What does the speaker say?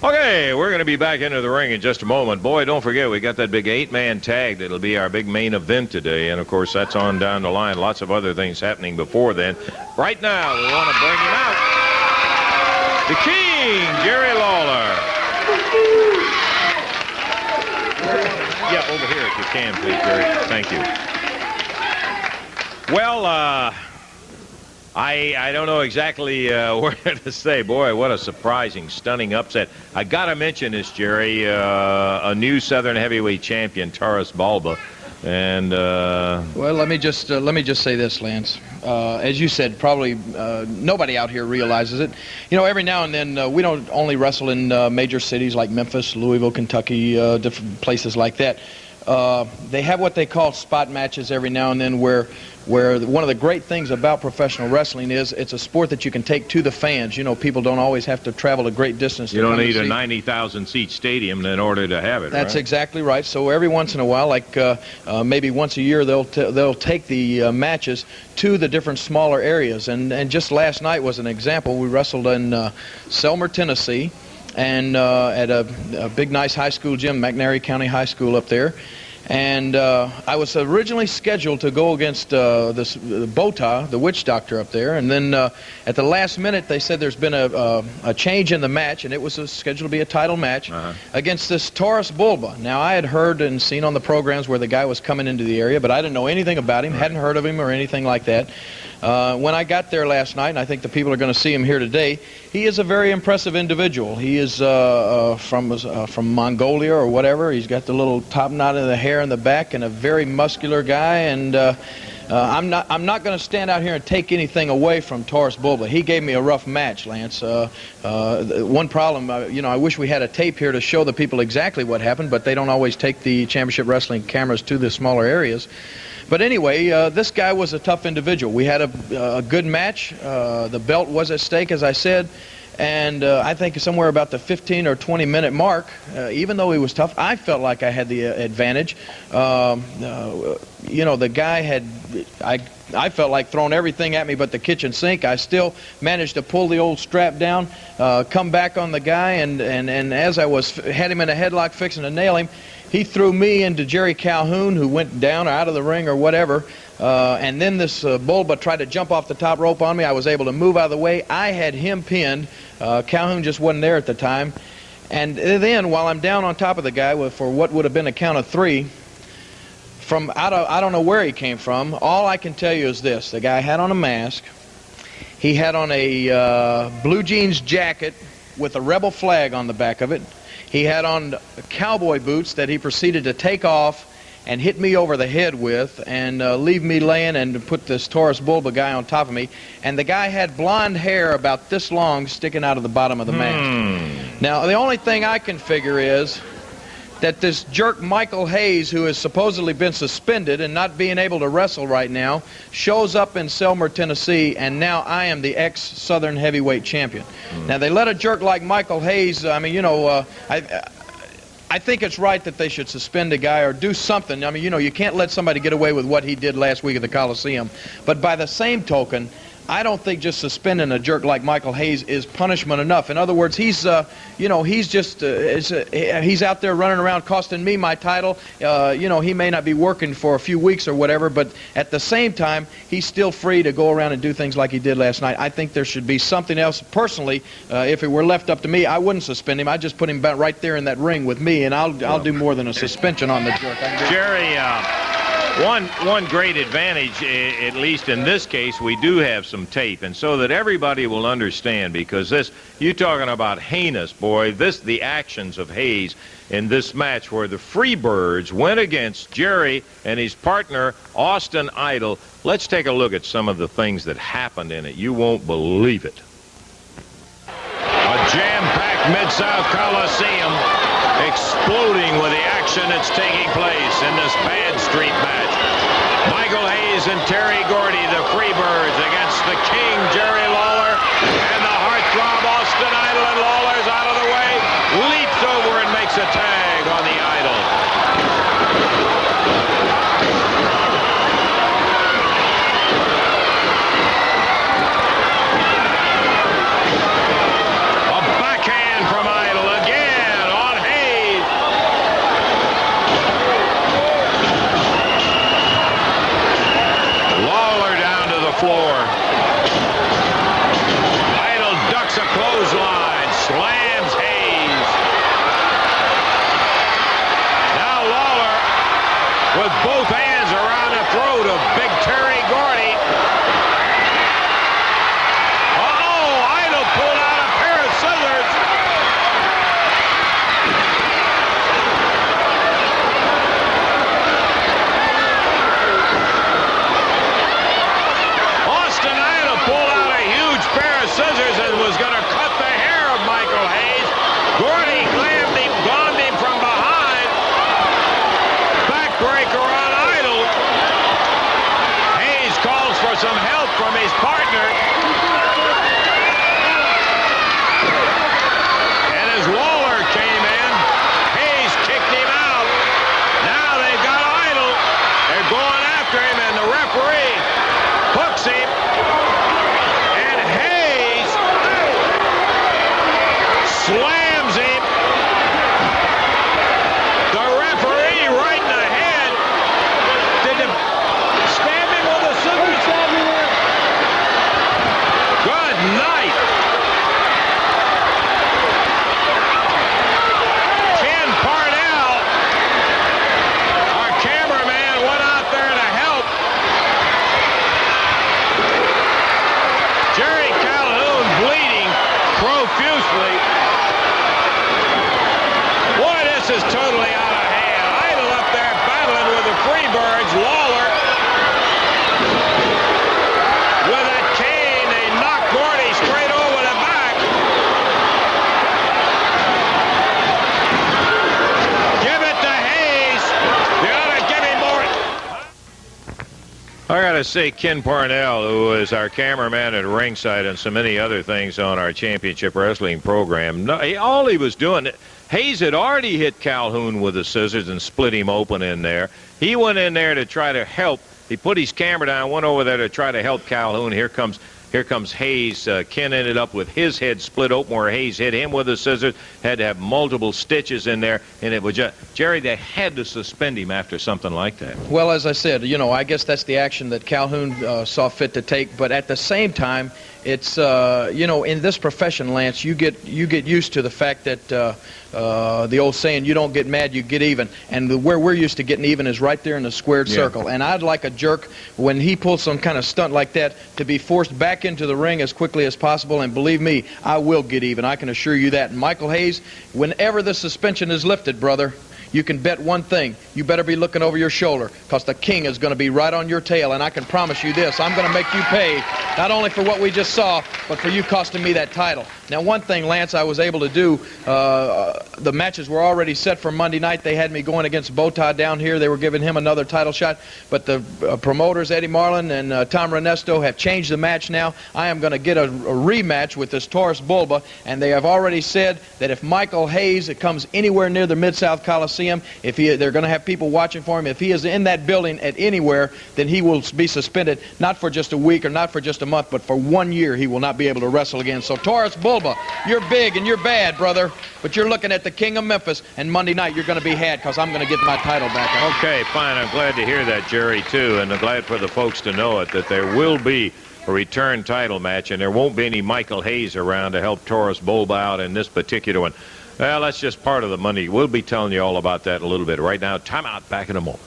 Okay, we're going to be back into the ring in just a moment. Boy, don't forget, we got that big 8-man tag that'll be our big main event today. And, of course, that's on down the line. Lots of other things happening before then. Right now, we want to bring him out. The King, Jerry Lawler. Yeah, over here if you can, please, Jerry. Thank you. Well, I don't know exactly where to say. Boy, what a surprising, stunning upset. I got to mention this, Jerry, a new Southern heavyweight champion, Tarus Bulba. And well, let me just say this, Lance. As you said, probably nobody out here realizes it. You know, every now and then we don't only wrestle in major cities like Memphis, Louisville, Kentucky, different places like that. They have what they call spot matches every now and then where one of the great things about professional wrestling is it's a sport that you can take to the fans. You know, people don't always have to travel a great distance. You don't need a 90,000-seat stadium in order to have it. That's right? Exactly right. So every once in a while, like maybe once a year, they'll take the matches to the different smaller areas. And just last night was an example. We wrestled in Selmer, Tennessee, and at a big, nice high school gym, McNairy County High School up there. And I was originally scheduled to go against this Bota, the witch doctor up there. And then at the last minute, they said there's been a change in the match, and it was scheduled to be a title match against this Tarus Bulba. Now, I had heard and seen on the programs where the guy was coming into the area, but I didn't know anything about him, hadn't heard of him or anything like that. When I got there last night, and I think the people are going to see him here today, he is a very impressive individual. He is from Mongolia or whatever. He's got the little top knot of the hair in the back and a very muscular guy. And I'm not going to stand out here and take anything away from Tarus Bulba. He gave me a rough match, Lance. One problem, you know, I wish we had a tape here to show the people exactly what happened, but they don't always take the championship wrestling cameras to the smaller areas. But anyway, this guy was a tough individual. We had a good match. The belt was at stake, as I said. And I think somewhere about the 15 or 20 minute mark, even though he was tough, I felt like I had the advantage. You know, the guy had, I felt like throwing everything at me but the kitchen sink. I still managed to pull the old strap down, come back on the guy, and as I had him in a headlock fixing to nail him, he threw me into Jerry Calhoun, who went down or out of the ring or whatever. And then this Bulba tried to jump off the top rope on me. I was able to move out of the way. I had him pinned. Calhoun just wasn't there at the time. And then, while I'm down on top of the guy for what would have been a count of 3, from I don't know where he came from. All I can tell you is this. The guy had on a mask. He had on a blue jeans jacket with a rebel flag on the back of it. He had on cowboy boots that he proceeded to take off and hit me over the head with and leave me laying and put this Tarus Bulba guy on top of me. And the guy had blonde hair about this long sticking out of the bottom of the mask. Now, the only thing I can figure is that this jerk Michael Hayes, who has supposedly been suspended and not being able to wrestle right now, shows up in Selmer, Tennessee, and now I am the ex-Southern heavyweight champion. Now, they let a jerk like Michael Hayes, I mean, you know, I think it's right that they should suspend a guy or do something. I mean, you know, you can't let somebody get away with what he did last week at the Coliseum. But by the same token, I don't think just suspending a jerk like Michael Hayes is punishment enough. In other words, he's, you know, he's just, he's out there running around costing me my title. You know, he may not be working for a few weeks or whatever, but at the same time, he's still free to go around and do things like he did last night. I think there should be something else. Personally, if it were left up to me, I wouldn't suspend him. I'd just put him back right there in that ring with me, and I'll do more than a suspension on the jerk. Jerry, one great advantage, at least in this case, we do have some tape, and so that everybody will understand, because this, you talking about heinous, boy, the actions of Hayes in this match where the Freebirds went against Jerry and his partner, Austin Idol. Let's take a look at some of the things that happened in it. You won't believe it. A jam-packed Mid-South Coliseum exploding with the action that's taking place in this badstreet match. Michael Hayes and Terry Gordy, the Freebirds, against the King, Jerry Lawler, and the heartthrob Austin Idol, and Lawler's out of the way, leaps over and makes a tag on the Idol. A backhand from Idol again. to say Ken Parnell, who is our cameraman at ringside and so many other things on our championship wrestling program, all he was doing, Hayes had already hit Calhoun with the scissors and split him open in there. He went in there to try to help. He put his camera down, went over there to try to help Calhoun. Here comes Hayes. Ken ended up with his head split open where Hayes hit him with the scissors. Had to have multiple stitches in there, and it was just, Jerry, they had to suspend him after something like that. Well, as I said, I guess that's the action that Calhoun saw fit to take. But at the same time, it's in this profession, Lance, you get used to the fact that the old saying, you don't get mad, you get even. And where we're used to getting even is right there in the squared circle. And I'd like a jerk, when he pulls some kind of stunt like that, to be forced back into the ring as quickly as possible. And believe me, I will get even. I can assure you that. And Michael Hayes, whenever the suspension is lifted, brother, you can bet one thing. You better be looking over your shoulder, because the king is going to be right on your tail. And I can promise you this, I'm going to make you pay, not only for what we just saw, but for you costing me that title. Now, one thing, Lance, I was able to do, the matches were already set for Monday night. They had me going against Bowtie down here. They were giving him another title shot. But the promoters, Eddie Marlin and Tom Renesto, have changed the match now. I am going to get a rematch with this Tarus Bulba. And they have already said that if Michael Hayes comes anywhere near the Mid-South Coliseum, if they're going to have people watching for him, if he is in that building at anywhere, then he will be suspended, not for just a week or not for just a month, but for 1 year he will not be able to wrestle again. So Tarus Bulba, you're big and you're bad, brother, but you're looking at the King of Memphis, and Monday night you're going to be had, because I'm going to get my title back. Okay, fine. I'm glad to hear that, Jerry, too, and I'm glad for the folks to know it, that there will be a return title match, and there won't be any Michael Hayes around to help Tarus Bulba out in this particular one. Well, that's just part of the money. We'll be telling you all about that in a little bit. Right now, time out. Back in a moment.